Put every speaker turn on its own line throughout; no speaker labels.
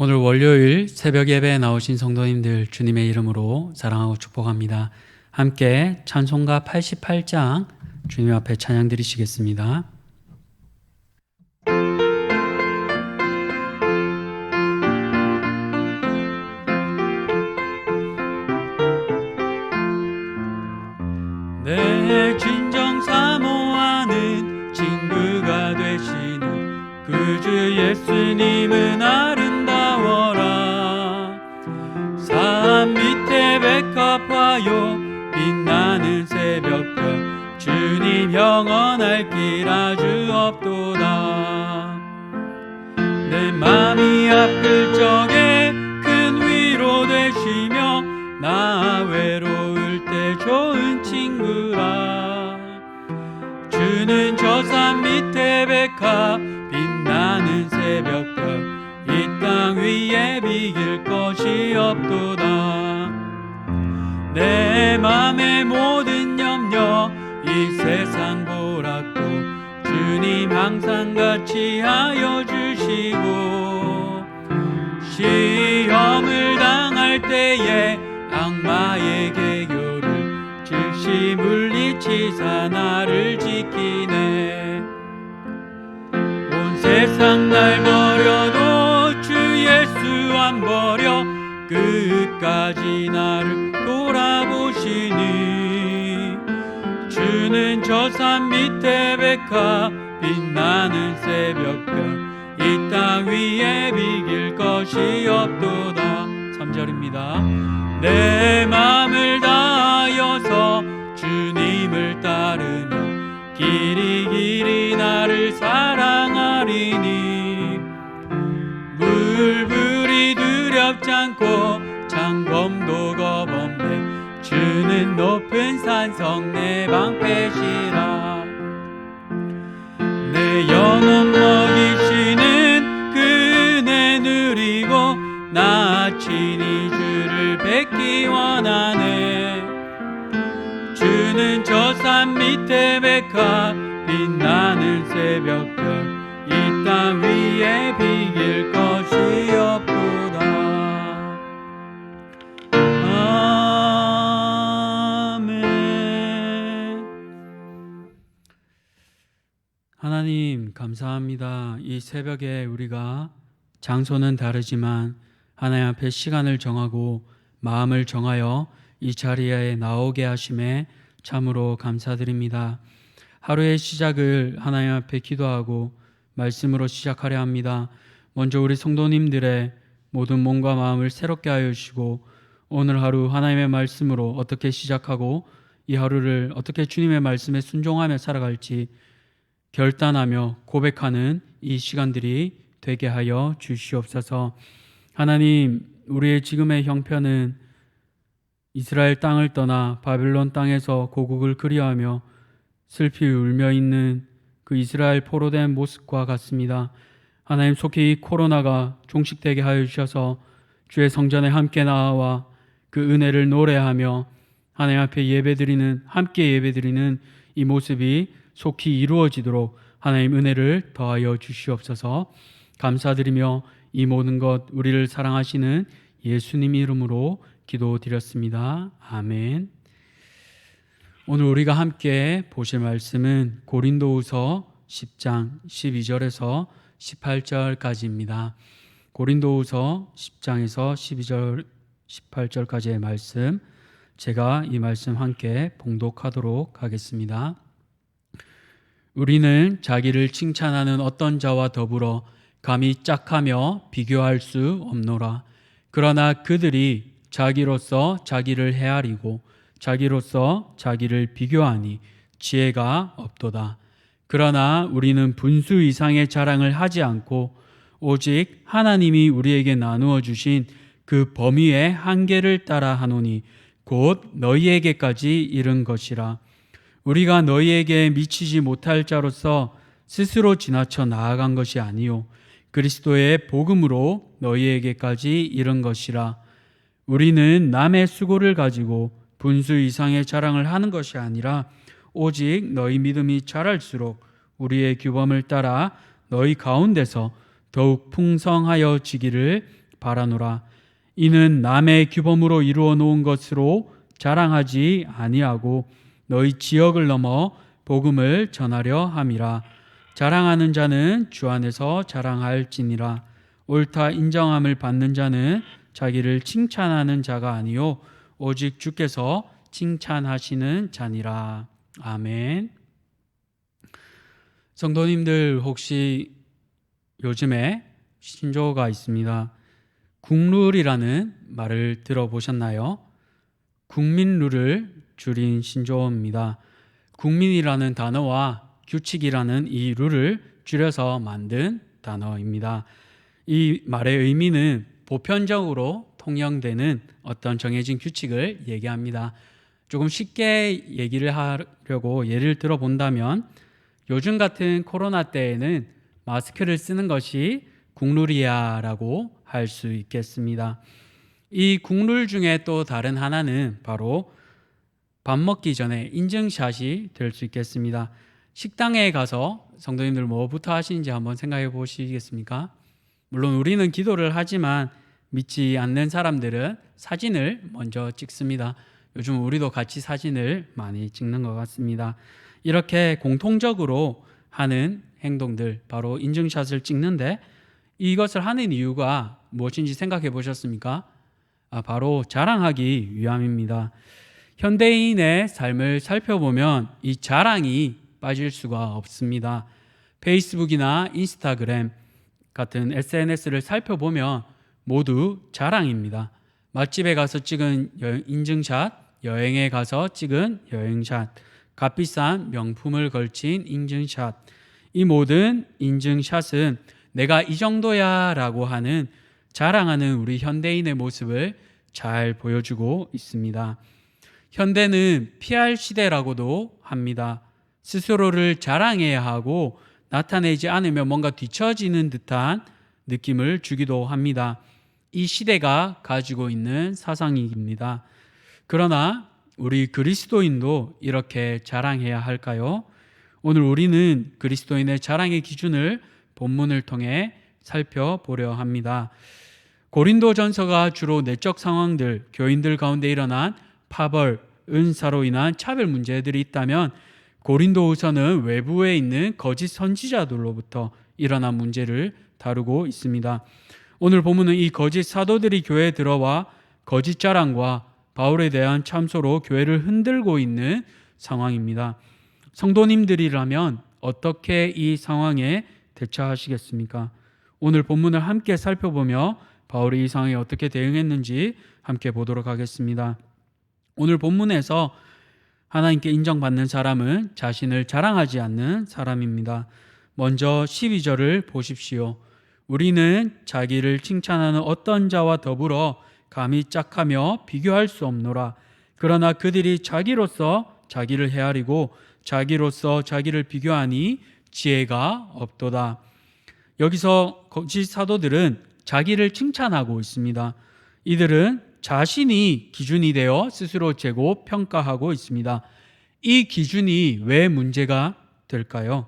오늘 월요일 새벽 예배에 나오신 성도님들 주님의 이름으로 사랑하고 축복합니다. 함께 찬송가 88장 주님 앞에 찬양 드리시겠습니다. 내 진정 사모하는 친구가 되시는 그 주 예수님은 아름다워라. 산 밑에 백합화요 빛나는 새벽별 주님 영원할 길 아주 없도다. 내 맘이 아플 적에 큰 위로 되시며 나 외로울 때 좋은 친구라. 주는 저 산 밑에 백합 빛나는 새벽별 이 땅 위에 비길 것이 없도다. 내 맘의 모든 염려 이 세상 보락도 주님 항상 같이 하여 주시고, 시험을 당할 때에 악마의 계교를 즉시 물리치사 나를 지키네. 온 세상 날 버려도 주 예수 안 버려 끝까지 나를 돌아보시니. 주는 저 산 밑에 백합 빛나는 새벽별 이 땅 위에 비길 것이 없도다. 3절입니다. 내 맘을 다하여서 주님을 따르며 길이 길이 나를 사랑하리니. 물불이 두렵지 않고 창검도 겁없네. 주는 높은 산성 내 방패시라. 내 영혼 먹이시는 그 은혜 누리고 나 친히 주를 뵙기 원하네. 주는 저 산 밑에 백합 빛나는 새벽별 이 땅 위에 비길 것이 없도다. 아멘. 하나님 감사합니다. 이 새벽에 우리가 장소는 다르지만 하나님 앞에 시간을 정하고 마음을 정하여 이 자리에 나오게 하심에 참으로 감사드립니다. 하루의 시작을 하나님 앞에 기도하고 말씀으로 시작하려 합니다. 먼저 우리 성도님들의 모든 몸과 마음을 새롭게 하여 주시고, 오늘 하루 하나님의 말씀으로 어떻게 시작하고 이 하루를 어떻게 주님의 말씀에 순종하며 살아갈지 결단하며 고백하는 이 시간들이 되게 하여 주시옵소서. 하나님, 우리의 지금의 형편은 이스라엘 땅을 떠나 바빌론 땅에서 고국을 그리워하며 슬피 울며 있는 그 이스라엘 포로된 모습과 같습니다. 하나님, 속히 이 코로나가 종식되게 하여 주셔서 주의 성전에 함께 나와 그 은혜를 노래하며 하나님 앞에 함께 예배드리는 이 모습이 속히 이루어지도록 하나님 은혜를 더하여 주시옵소서. 감사드리며 이 모든 것 우리를 사랑하시는 예수님 이름으로 기도드렸습니다. 아멘. 오늘 우리가 함께 보실 말씀은 고린도후서 10장 12절에서 18절까지입니다. 고린도후서 10장에서 12절 18절까지의 말씀, 제가 이 말씀 함께 봉독하도록 하겠습니다. 우리는 자기를 칭찬하는 어떤 자와 더불어 감히 짝하며 비교할 수 없노라. 그러나 그들이 자기로서 자기를 헤아리고 자기로서 자기를 비교하니 지혜가 없도다. 그러나 우리는 분수 이상의 자랑을 하지 않고 오직 하나님이 우리에게 나누어 주신 그 범위의 한계를 따라 하노니 곧 너희에게까지 이른 것이라. 우리가 너희에게 미치지 못할 자로서 스스로 지나쳐 나아간 것이 아니요 그리스도의 복음으로 너희에게까지 이른 것이라. 우리는 남의 수고를 가지고 분수 이상의 자랑을 하는 것이 아니라 오직 너희 믿음이 자랄수록 우리의 규범을 따라 너희 가운데서 더욱 풍성하여지기를 바라노라. 이는 남의 규범으로 이루어 놓은 것으로 자랑하지 아니하고 너희 지역을 넘어 복음을 전하려 함이라. 자랑하는 자는 주 안에서 자랑할지니라. 옳다 인정함을 받는 자는 자기를 칭찬하는 자가 아니요 오직 주께서 칭찬하시는 자니라. 아멘. 성도님들 혹시 요즘에 신조어가 있습니다. 국룰이라는 말을 들어보셨나요? 국민룰을 줄인 신조어입니다. 국민이라는 단어와 규칙이라는 이 룰을 줄여서 만든 단어입니다. 이 말의 의미는 보편적으로 통용되는 어떤 정해진 규칙을 얘기합니다. 조금 쉽게 얘기를 하려고 예를 들어본다면 요즘 같은 코로나 때에는 마스크를 쓰는 것이 국룰이야 라고 할 수 있겠습니다. 이 국룰 중에 또 다른 하나는 바로 밥 먹기 전에 인증샷이 될 수 있겠습니다. 식당에 가서 성도님들 뭐부터 하시는지 한번 생각해 보시겠습니까? 물론 우리는 기도를 하지만 믿지 않는 사람들은 사진을 먼저 찍습니다. 요즘 우리도 같이 사진을 많이 찍는 것 같습니다. 이렇게 공통적으로 하는 행동들, 바로 인증샷을 찍는데 이것을 하는 이유가 무엇인지 생각해 보셨습니까? 바로 자랑하기 위함입니다. 현대인의 삶을 살펴보면 이 자랑이 빠질 수가 없습니다. 페이스북이나 인스타그램 같은 SNS를 살펴보면 모두 자랑입니다. 맛집에 가서 찍은 인증샷, 여행에 가서 찍은 여행샷, 값비싼 명품을 걸친 인증샷. 이 모든 인증샷은 내가 이 정도야 라고 하는 자랑하는 우리 현대인의 모습을 잘 보여주고 있습니다. 현대는 PR 시대라고도 합니다. 스스로를 자랑해야 하고 나타내지 않으면 뭔가 뒤처지는 듯한 느낌을 주기도 합니다. 이 시대가 가지고 있는 사상입니다. 그러나 우리 그리스도인도 이렇게 자랑해야 할까요? 오늘 우리는 그리스도인의 자랑의 기준을 본문을 통해 살펴보려 합니다. 고린도전서가 주로 내적 상황들, 교인들 가운데 일어난 파벌, 은사로 인한 차별 문제들이 있다면 고린도후서는 외부에 있는 거짓 선지자들로부터 일어난 문제를 다루고 있습니다. 오늘 본문은 이 거짓 사도들이 교회에 들어와 거짓 자랑과 바울에 대한 참소로 교회를 흔들고 있는 상황입니다. 성도님들이라면 어떻게 이 상황에 대처하시겠습니까? 오늘 본문을 함께 살펴보며 바울이 이 상황에 어떻게 대응했는지 함께 보도록 하겠습니다. 오늘 본문에서 하나님께 인정받는 사람은 자신을 자랑하지 않는 사람입니다. 먼저 12절을 보십시오. 우리는 자기를 칭찬하는 어떤 자와 더불어 감히 짝하며 비교할 수 없노라. 그러나 그들이 자기로서 자기를 헤아리고 자기로서 자기를 비교하니 지혜가 없도다. 여기서 거짓 사도들은 자기를 칭찬하고 있습니다. 이들은 자신이 기준이 되어 스스로 재고 평가하고 있습니다. 이 기준이 왜 문제가 될까요?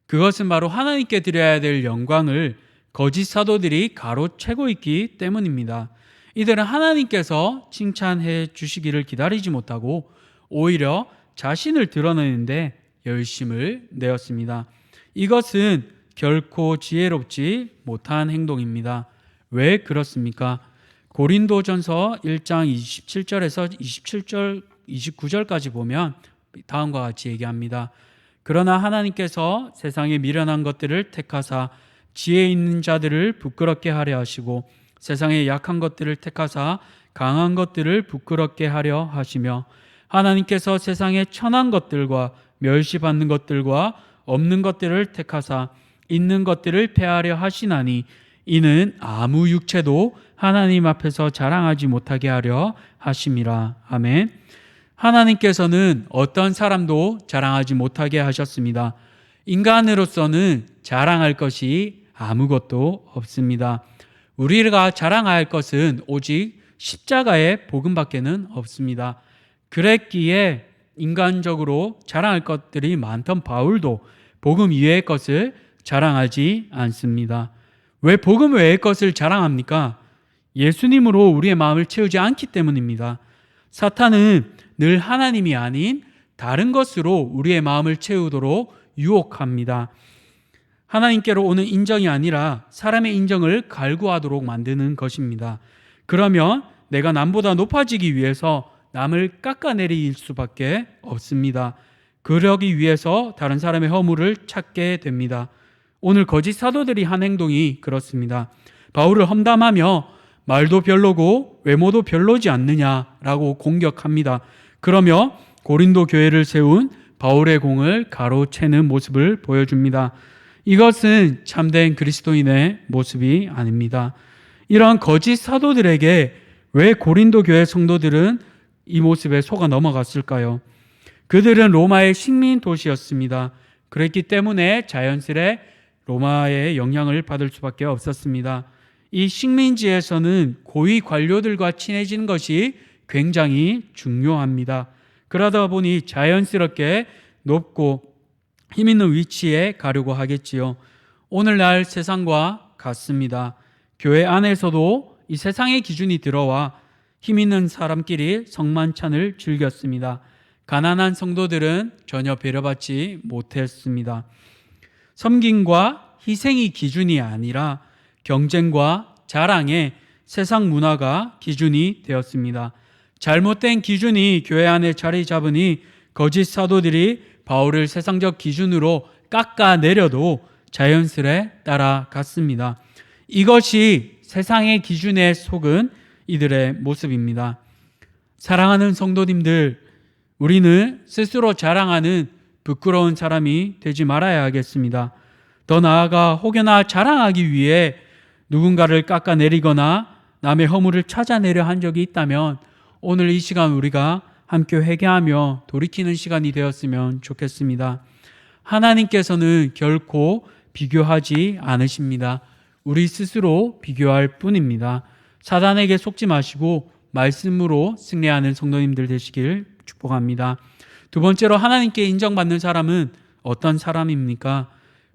그것은 바로 하나님께 드려야 될 영광을 거짓 사도들이 가로채고 있기 때문입니다. 이들은 하나님께서 칭찬해 주시기를 기다리지 못하고 오히려 자신을 드러내는데 열심을 내었습니다. 이것은 결코 지혜롭지 못한 행동입니다. 왜 그렇습니까? 고린도전서 1장 27절에서 29절까지 보면 다음과 같이 얘기합니다. 그러나 하나님께서 세상에 미련한 것들을 택하사 지혜 있는 자들을 부끄럽게 하려 하시고 세상에 약한 것들을 택하사 강한 것들을 부끄럽게 하려 하시며 하나님께서 세상에 천한 것들과 멸시받는 것들과 없는 것들을 택하사 있는 것들을 폐하려 하시나니 이는 아무 육체도 하나님 앞에서 자랑하지 못하게 하려 하심이라. 아멘. 하나님께서는 어떤 사람도 자랑하지 못하게 하셨습니다. 인간으로서는 자랑할 것이 아무것도 없습니다. 우리가 자랑할 것은 오직 십자가의 복음밖에는 없습니다. 그랬기에 인간적으로 자랑할 것들이 많던 바울도 복음 이외의 것을 자랑하지 않습니다. 왜 복음 외의 것을 자랑합니까? 예수님으로 우리의 마음을 채우지 않기 때문입니다. 사탄은 늘 하나님이 아닌 다른 것으로 우리의 마음을 채우도록 유혹합니다. 하나님께로 오는 인정이 아니라 사람의 인정을 갈구하도록 만드는 것입니다. 그러면 내가 남보다 높아지기 위해서 남을 깎아내릴 수밖에 없습니다. 그러기 위해서 다른 사람의 허물을 찾게 됩니다. 오늘 거짓 사도들이 한 행동이 그렇습니다. 바울을 험담하며 말도 별로고 외모도 별로지 않느냐라고 공격합니다. 그러며 고린도 교회를 세운 바울의 공을 가로채는 모습을 보여줍니다. 이것은 참된 그리스도인의 모습이 아닙니다. 이러한 거짓 사도들에게 왜 고린도 교회 성도들은 이 모습에 속아 넘어갔을까요? 그들은 로마의 식민 도시였습니다. 그랬기 때문에 자연스레 로마의 영향을 받을 수밖에 없었습니다. 이 식민지에서는 고위 관료들과 친해지는 것이 굉장히 중요합니다. 그러다 보니 자연스럽게 높고 힘 있는 위치에 가려고 하겠지요. 오늘날 세상과 같습니다. 교회 안에서도 이 세상의 기준이 들어와 힘 있는 사람끼리 성만찬을 즐겼습니다. 가난한 성도들은 전혀 배려받지 못했습니다. 섬김과 희생이 기준이 아니라 경쟁과 자랑의 세상 문화가 기준이 되었습니다. 잘못된 기준이 교회 안에 자리 잡으니 거짓 사도들이 바울을 세상적 기준으로 깎아내려도 자연스레 따라갔습니다. 이것이 세상의 기준에 속은 이들의 모습입니다. 사랑하는 성도님들, 우리는 스스로 자랑하는 부끄러운 사람이 되지 말아야 하겠습니다. 더 나아가 혹여나 자랑하기 위해 누군가를 깎아내리거나 남의 허물을 찾아내려 한 적이 있다면 오늘 이 시간 우리가 함께 회개하며 돌이키는 시간이 되었으면 좋겠습니다. 하나님께서는 결코 비교하지 않으십니다. 우리 스스로 비교할 뿐입니다. 사단에게 속지 마시고 말씀으로 승리하는 성도님들 되시길 축복합니다. 두 번째로 하나님께 인정받는 사람은 어떤 사람입니까?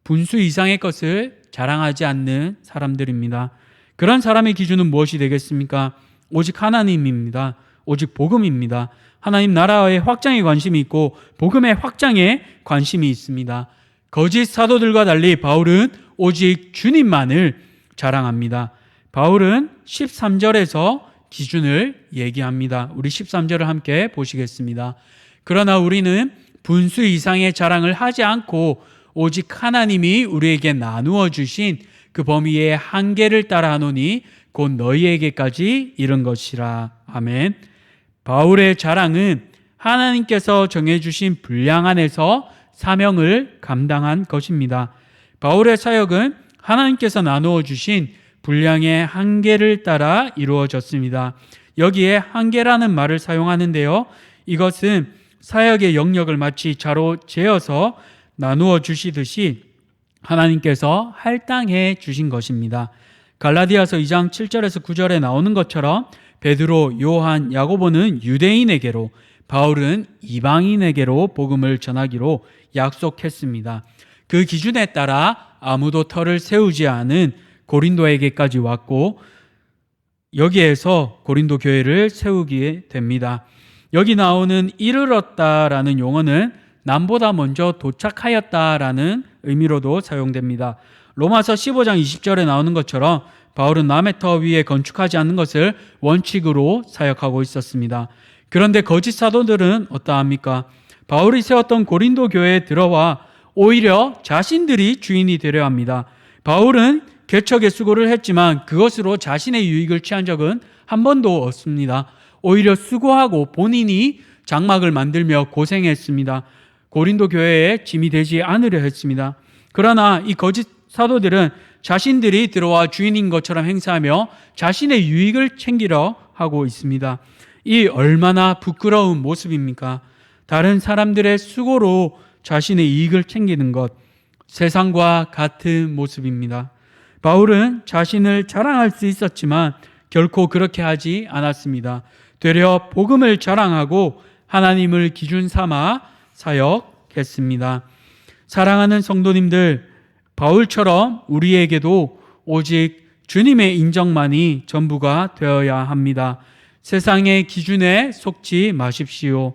분수 이상의 것을 자랑하지 않는 사람들입니다. 그런 사람의 기준은 무엇이 되겠습니까? 오직 하나님입니다. 오직 복음입니다. 하나님 나라의 확장에 관심이 있고 복음의 확장에 관심이 있습니다. 거짓 사도들과 달리 바울은 오직 주님만을 자랑합니다. 바울은 13절에서 기준을 얘기합니다. 우리 13절을 함께 보시겠습니다. 그러나 우리는 분수 이상의 자랑을 하지 않고 오직 하나님이 우리에게 나누어 주신 그 범위의 한계를 따라 하노니 곧 너희에게까지 이른 것이라. 아멘. 바울의 자랑은 하나님께서 정해주신 분량 안에서 사명을 감당한 것입니다. 바울의 사역은 하나님께서 나누어 주신 분량의 한계를 따라 이루어졌습니다. 여기에 한계라는 말을 사용하는데요. 이것은 사역의 영역을 마치 자로 재어서 나누어 주시듯이 하나님께서 할당해 주신 것입니다. 갈라디아서 2장 7절에서 9절에 나오는 것처럼 베드로, 요한, 야고보는 유대인에게로, 바울은 이방인에게로 복음을 전하기로 약속했습니다. 그 기준에 따라 아무도 털을 세우지 않은 고린도에게까지 왔고 여기에서 고린도 교회를 세우게 됩니다. 여기 나오는 이르렀다라는 용어는 남보다 먼저 도착하였다라는 의미로도 사용됩니다. 로마서 15장 20절에 나오는 것처럼 바울은 남의 터 위에 건축하지 않는 것을 원칙으로 사역하고 있었습니다. 그런데 거짓 사도들은 어떠합니까? 바울이 세웠던 고린도 교회에 들어와 오히려 자신들이 주인이 되려 합니다. 바울은 개척의 수고를 했지만 그것으로 자신의 유익을 취한 적은 한 번도 없습니다. 오히려 수고하고 본인이 장막을 만들며 고생했습니다. 고린도 교회에 짐이 되지 않으려 했습니다. 그러나 이 거짓 사도들은 자신들이 들어와 주인인 것처럼 행사하며 자신의 유익을 챙기려 하고 있습니다. 이 얼마나 부끄러운 모습입니까? 다른 사람들의 수고로 자신의 이익을 챙기는 것, 세상과 같은 모습입니다. 바울은 자신을 자랑할 수 있었지만 결코 그렇게 하지 않았습니다. 되려 복음을 자랑하고 하나님을 기준 삼아 사역했습니다. 사랑하는 성도님들, 바울처럼 우리에게도 오직 주님의 인정만이 전부가 되어야 합니다. 세상의 기준에 속지 마십시오.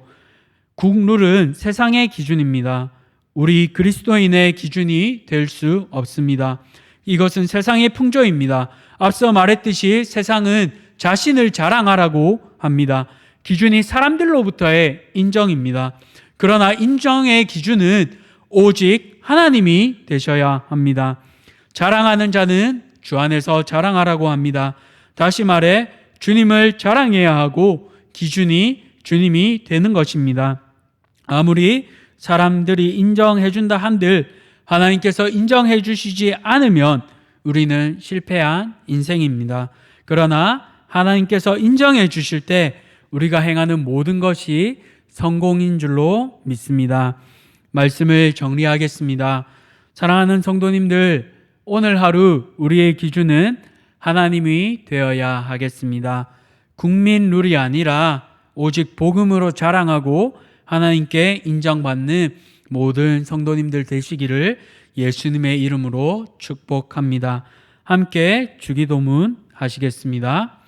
국룰은 세상의 기준입니다. 우리 그리스도인의 기준이 될 수 없습니다. 이것은 세상의 풍조입니다. 앞서 말했듯이 세상은 자신을 자랑하라고 합니다. 기준이 사람들로부터의 인정입니다. 그러나 인정의 기준은 오직 하나님이 되셔야 합니다. 자랑하는 자는 주 안에서 자랑하라고 합니다. 다시 말해 주님을 자랑해야 하고 기준이 주님이 되는 것입니다. 아무리 사람들이 인정해 준다 한들 하나님께서 인정해 주시지 않으면 우리는 실패한 인생입니다. 그러나 하나님께서 인정해 주실 때 우리가 행하는 모든 것이 성공인 줄로 믿습니다. 말씀을 정리하겠습니다. 사랑하는 성도님들, 오늘 하루 우리의 기준은 하나님이 되어야 하겠습니다. 국민 룰이 아니라 오직 복음으로 자랑하고 하나님께 인정받는 모든 성도님들 되시기를 예수님의 이름으로 축복합니다. 함께 주기도문 하시겠습니다.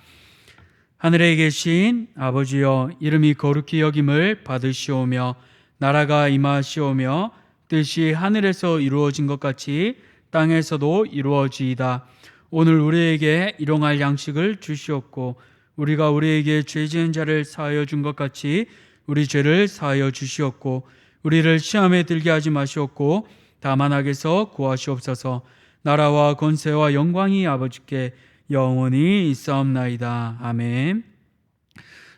하늘에 계신 아버지여, 이름이 거룩히 여김을 받으시오며 나라가 임하시오며 뜻이 하늘에서 이루어진 것 같이 땅에서도 이루어지이다. 오늘 우리에게 일용할 양식을 주시옵고 우리가 우리에게 죄 지은 자를 사하여 준 것 같이 우리 죄를 사하여 주시옵고 우리를 시험에 들게 하지 마시옵고 다만 악에서 구하시옵소서. 나라와 권세와 영광이 아버지께 영원히 있사옵나이다. 아멘.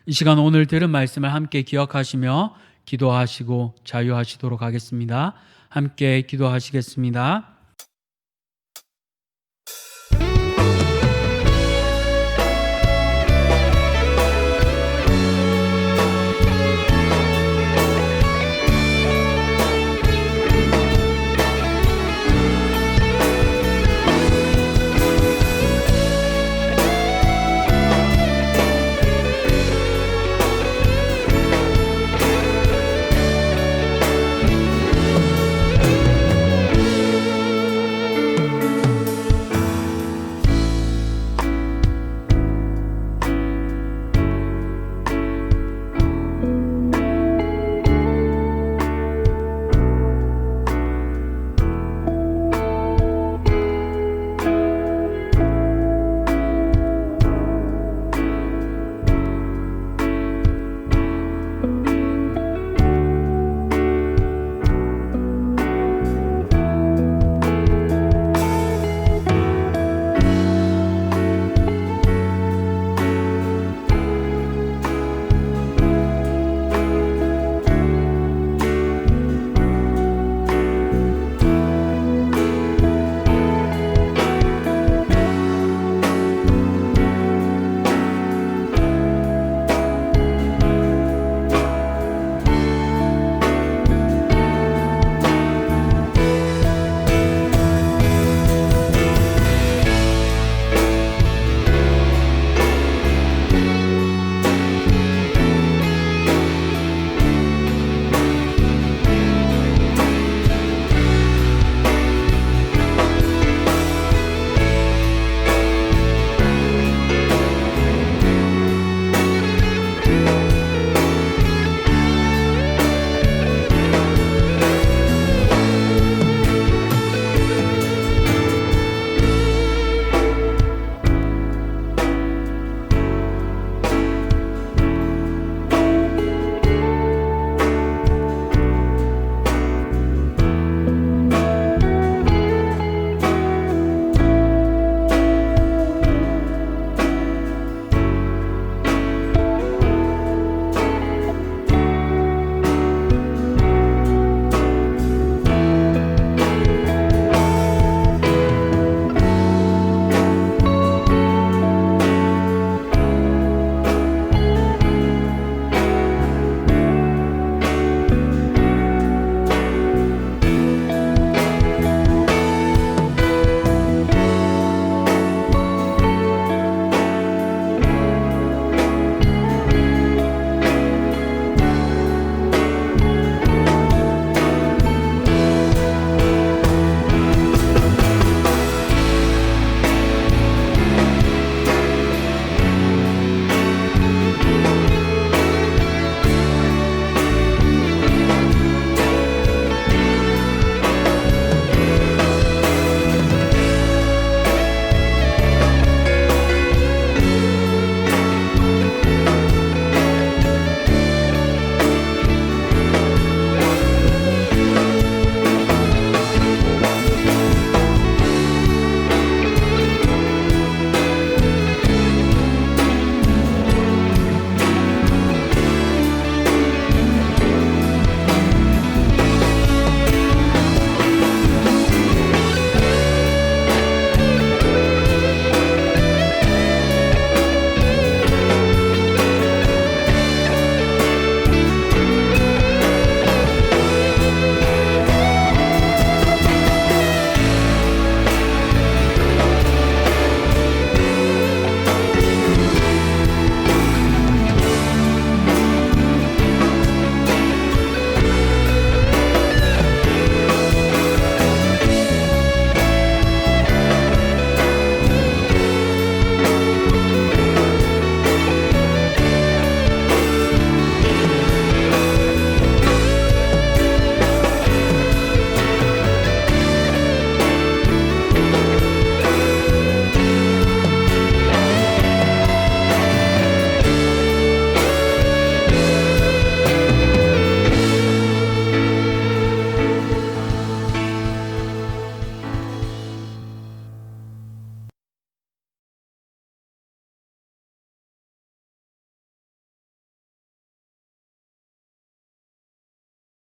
이 시간 오늘 들은 말씀을 함께 기억하시며 기도하시고 자유하시도록 하겠습니다. 함께 기도하시겠습니다.